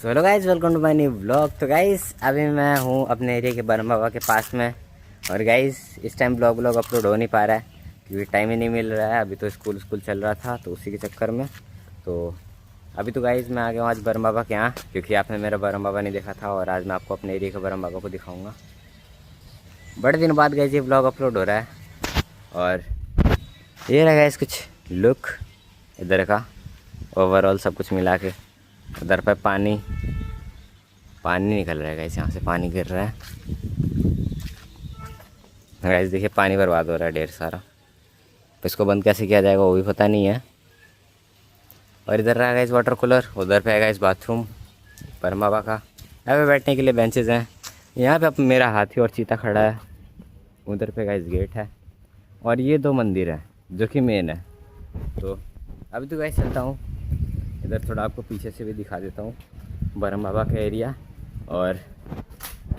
So hello guys, welcome to my new blog. तो guys अभी मैं हूँ अपने एरिया के बरम बाबा के पास में। और गाइज इस टाइम ब्लॉग अपलोड हो नहीं पा रहा है क्योंकि टाइम ही नहीं मिल रहा है। अभी तो स्कूल चल रहा था तो उसी के चक्कर में। तो अभी तो गाइज मैं आ गया हूँ आज बरम बाबा के यहाँ, क्योंकि आपने मेरा बरम बाबा नहीं देखा था और आज मैं आपको अपने एरिया के बरम बाबा को दिखाऊँगा। बड़े दिन बाद गाइज ये ब्लॉग अपलोड हो रहा है। और ये रहा गाइज कुछ लुक इधर का ओवरऑल सब कुछ मिला के। उधर पर पानी निकल रहा है गाइस, यहाँ से पानी गिर रहा है गाइस। देखिए पानी बर्बाद हो रहा है ढेर सारा। तो इसको बंद कैसे किया जाएगा वो भी पता नहीं है। और इधर रहा गाइस वाटर कूलर, उधर पे है गाइस बाथरूम परम बाबा का। यहाँ पे बैठने के लिए बेंचेज हैं। यहाँ पे अब मेरा हाथी और चीता खड़ा है। उधर पे गाइस गेट है और ये दो मंदिर है जो कि मेन है। तो अभी तो गाइस चलता हूँ इधर, थोड़ा आपको पीछे से भी दिखा देता हूँ बरम बाबा का एरिया। और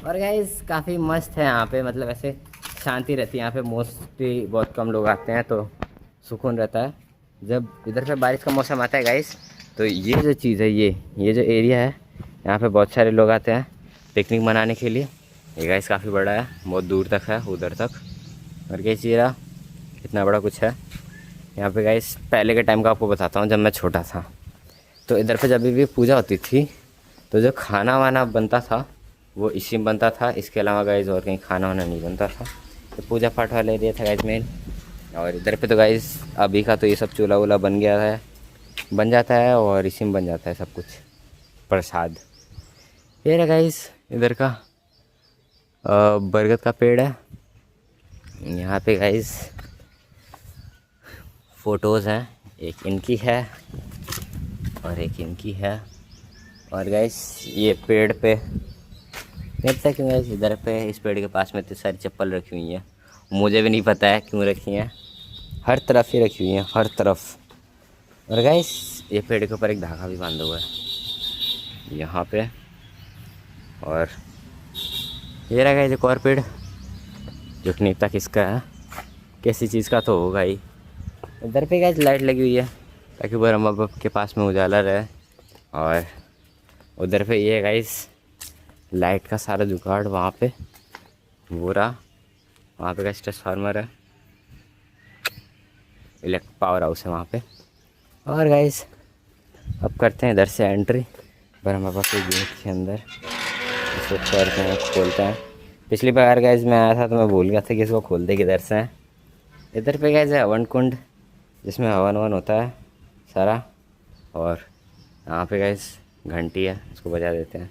गाइस काफ़ी मस्त है यहाँ पे, मतलब ऐसे शांति रहती है यहाँ पे। मोस्टली बहुत कम लोग आते हैं तो सुकून रहता है। जब इधर पे बारिश का मौसम आता है गाइस, तो ये जो चीज़ है, ये जो एरिया है, यहाँ पे बहुत सारे लोग आते हैं पिकनिक मनाने के लिए। ये गाइस काफ़ी बड़ा है, बहुत दूर तक है, उधर तक। और गाइस ये रहा, इतना बड़ा कुछ है यहाँ पे गाइस। पहले के टाइम का आपको बताता हूँ, जब मैं छोटा था तो इधर पे जब भी पूजा होती थी तो जो खाना वाना बनता था वो इसी में बनता था। इसके अलावा गाइज और कहीं खाना वाना नहीं बनता था। तो पूजा पाठ वाला एरिया था गाइज मेन। और इधर पे तो गाइज अभी का तो ये सब चूल्हा वूल्हा बन जाता है और इसी में बन जाता है सब कुछ प्रसाद। ये रहा गाइज इधर का बरगद का पेड़ है। यहाँ पे गाइज फ़ोटोज़ हैं, एक इनकी है और एक इनकी है। और गाइस ये पेड़ पे नहीं पता क्यों गाइस, इधर पे इस पेड़ के पास में इतनी सारी चप्पल रखी हुई हैं। मुझे भी नहीं पता है क्यों रखी हैं, हर तरफ ही रखी हुई हैं, हर तरफ। और गाइस ये पेड़ के ऊपर एक धागा भी बांधा हुआ है यहाँ पे। और ये रहा गाइस एक और पेड़ जो कि नहीं पता किसका है, किसी चीज़ का तो होगा ही। इधर पे गाइस लाइट लगी हुई है ताकि बरम बाबा के पास में उजाला रहे। और उधर पे ये गाइस लाइट का सारा जुगाड़ वहाँ पे वो रहा, वहाँ पे गाइस ट्रांसफार्मर है, इलेक्ट्रिक पावर हाउस है वहाँ पे। और गाइस अब करते हैं इधर से एंट्री बरम बाबा के गेट के अंदर। इसको करते हैं, खोलते हैं। पिछली बार गाइस मैं आया था तो मैं भूल गया था कि इसको खोलते किधर से हैं। इधर पे गाइस है हवन कुंड जिसमें हवन वन होता है सारा। और यहाँ पे गाइस घंटी है, इसको बजा देते हैं।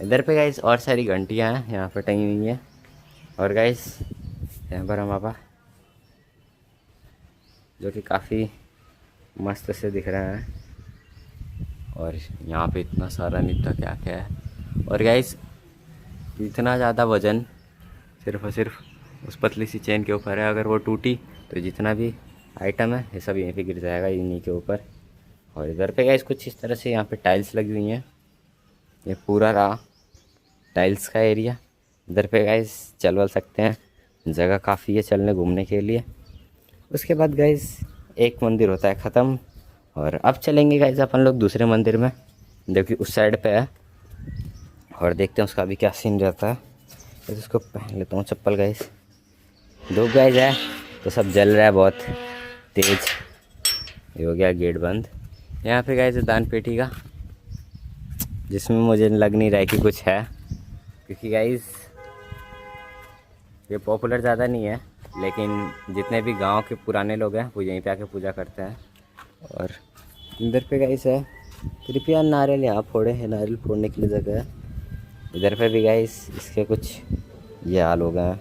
इधर पे गाइस और सारी घंटियाँ हैं यहाँ पे टंगी हुई हैं। और गाइस यहाँ पर हम बाबा जो कि काफ़ी मस्त से दिख रहा है। और यहाँ पे इतना सारा नित्ता क्या क्या है। और गाइस इतना ज़्यादा वज़न सिर्फ और सिर्फ उस पतली सी चेन के ऊपर है। अगर वो टूटी तो जितना भी आइटम है ये सब यहीं पे गिर जाएगा, इन्हीं के ऊपर। और इधर पे गाइस कुछ इस तरह से यहाँ पे टाइल्स लगी हुई हैं। ये पूरा रहा टाइल्स का एरिया। इधर पे गाइस चल सकते हैं, जगह काफ़ी है चलने घूमने के लिए। उसके बाद गाइस एक मंदिर होता है ख़त्म। और अब चलेंगे गाइस अपन लोग दूसरे मंदिर में जो कि उस साइड पे है, और देखते हैं उसका भी क्या सीन रहता है। तो इसको पहन लेता हूँ चप्पल गाइस। धूप गाइस है तो सब जल रहा है बहुत तेज़। ये हो गया गेट बंद। यहाँ पे गाइस दान पेटी का, जिसमें मुझे लग नहीं रहा है कि कुछ है, क्योंकि गाइस ये पॉपुलर ज़्यादा नहीं है। लेकिन जितने भी गांव के पुराने लोग हैं वो यहीं पे आके पूजा करते हैं। और इधर पे गाइस है कृपया नारियल यहाँ फोड़े है, नारियल फोड़ने के लिए जगह है। इधर पे भी गाइस इसके कुछ ये हाल हो गए हैं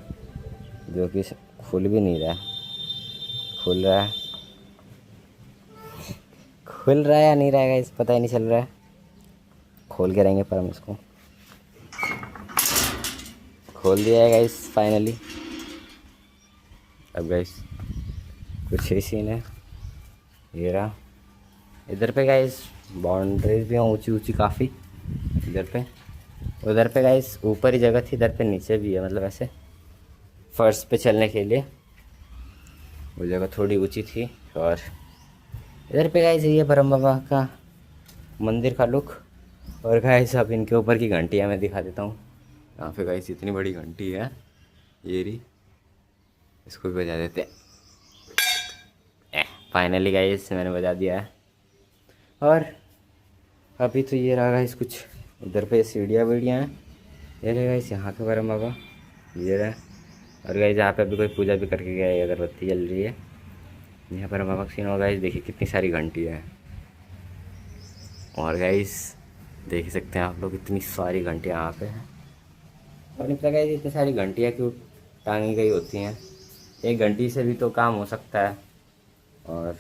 जो कि खुल भी नहीं रहा है। खुल रहा है या नहीं रहेगा इस पता ही नहीं चल रहा है। खोल के रहेंगे पर हम इसको खोल दिया है गाइस फाइनली। अब गाइस कुछ ही सीन है ये रहा। इधर पे गाइस बाउंड्रीज भी हैं ऊंची ऊंची काफ़ी इधर पे। उधर पे गाइस ऊपर ही जगह थी, इधर पे नीचे भी है, मतलब ऐसे फर्श पे चलने के लिए वो जगह थोड़ी ऊंची थी। और इधर पे गाइस ये ब्रह्म बाबा का मंदिर का लुक। और गाइस अब इनके ऊपर की घंटियाँ मैं दिखा देता हूँ। यहाँ पे गाइस इतनी बड़ी घंटी है, ये रही, इसको भी बजा देते हैं। फाइनली गाइस मैंने बजा दिया है। और अभी तो ये रहा गाइस कुछ इधर पे सीढ़ियाँ वीढ़ियाँ हैं, ये रहे गाइस यहाँ के ब्रह्म बाबा, ये रहा। और गाइस यहाँ पे अभी कोई पूजा भी करके गया है, अगरबत्ती जल रही है। यहाँ पर बाबा का सीन होगा गाइस, देखिए कितनी सारी घंटियाँ हैं। और गाइस देख सकते हैं आप लोग, इतनी सारी घंटियाँ यहाँ पे हैं। और नहीं पता गाइस इतनी सारी घंटियाँ क्यों टांगी गई होती हैं, एक घंटी से भी तो काम हो सकता है। और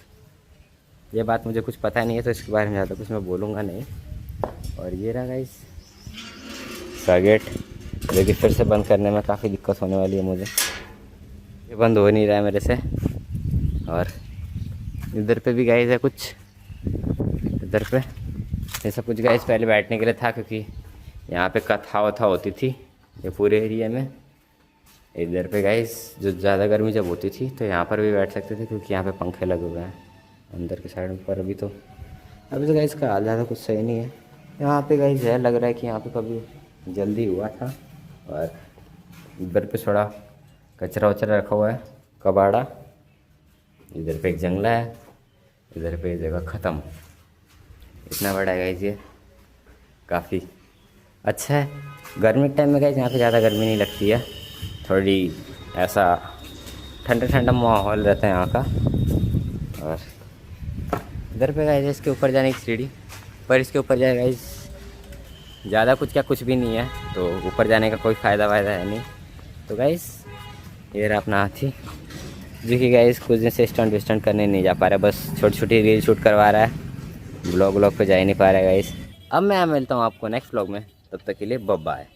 ये बात मुझे कुछ पता नहीं है, तो इसके बारे में ज़्यादा कुछ मैं बोलूँगा नहीं। और ये रहा गाइस इसका गेट, जो कि फिर से बंद करने में काफ़ी दिक्कत होने वाली है मुझे, ये बंद हो नहीं रहा है मेरे से। और इधर पे भी गाइस है कुछ, इधर पे ऐसा कुछ गाइस पहले बैठने के लिए था, क्योंकि यहाँ पे कथा वथा होती थी ये पूरे एरिया में। इधर पे गाइस जो ज़्यादा गर्मी जब होती थी तो यहाँ पर भी बैठ सकते थे, क्योंकि यहाँ पे पंखे लगे हुए हैं अंदर के साइड पर। अभी तो गाइस का हाल ज़्यादा कुछ सही नहीं है। यहाँ पे गाइस है, लग रहा है कि यहाँ पे कभी जल्दी हुआ था। और इधर पे थोड़ा कचरा वचरा रखा हुआ है, कबाड़ा। इधर पे एक जंगला है, इधर पे जगह ख़त्म। इतना बड़ा है गाइस ये, काफ़ी अच्छा है। गर्मी के टाइम में गाइस यहाँ पे ज़्यादा गर्मी नहीं लगती है, थोड़ी ऐसा ठंडा ठंडा माहौल रहता है यहाँ का। और इधर पे गाइस इसके ऊपर जाने की सीढ़ी, पर इसके ऊपर जाए गाइस ज़्यादा कुछ क्या कुछ भी नहीं है, तो ऊपर जाने का कोई फ़ायदा वायदा है नहीं। तो गाइस ये रहा अपना हाथी, जो कि गाइस कुछ दिन से स्टंट करने नहीं जा पा रहा है, बस छोटी छोटी रील शूट करवा रहा है, ब्लॉग पे जा ही नहीं पा रहा है गाइस। अब मैं मिलता हूँ आपको नेक्स्ट ब्लॉग में, तब तक के लिए बाय बाय।